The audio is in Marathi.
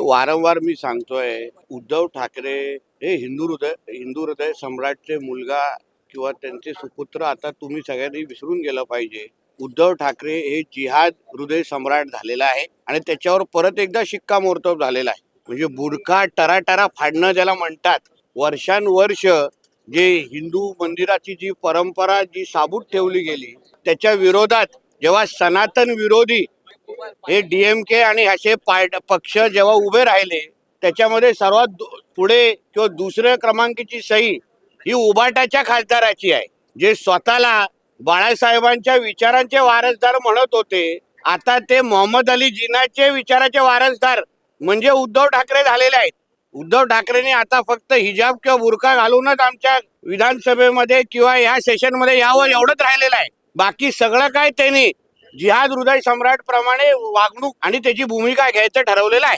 वारंवार मी सांगतोय, उद्धव ठाकरे हे हिंदू हृदय सम्राटचे मुलगा किंवा त्यांचे सुपुत्र आता तुम्ही सगळ्यांनी विसरून गेलं पाहिजे. उद्धव ठाकरे हे जिहाद हृदय सम्राट झालेला आहे आणि त्याच्यावर परत एकदा शिक्कामोर्तब झालेला आहे. म्हणजे बुरखा टराटरा फाडणं ज्याला म्हणतात, वर्षानुवर्ष जे हिंदू मंदिराची जी परंपरा जी साबूत ठेवली गेली त्याच्या विरोधात जेव्हा सनातन विरोधी हे डीएमके आणि असे पक्ष जेव्हा उभे राहिले, त्याच्यामध्ये सर्वात पुढे किंवा दुसऱ्या क्रमांकाची सही ही उबाटाच्या खासदाराची आहे, जे स्वतःला बाळासाहेबांच्या विचारांचे वारसदार म्हणत होते. आता ते मोहम्मद अली जिनाचे विचाराचे वारसदार म्हणजे उद्धव ठाकरे झालेले आहेत. उद्धव ठाकरेंनी आता फक्त हिजाब किंवा बुरखा घालूनच आमच्या विधानसभेमध्ये किंवा या सेशनमध्ये यावं एवढंच राहिलेलं आहे. बाकी सगळं काय त्यांनी जिहाद हृदय सम्राट प्रमाणे वागणूक आणि त्याची भूमिका घ्यायचं ठरवलेलं आहे.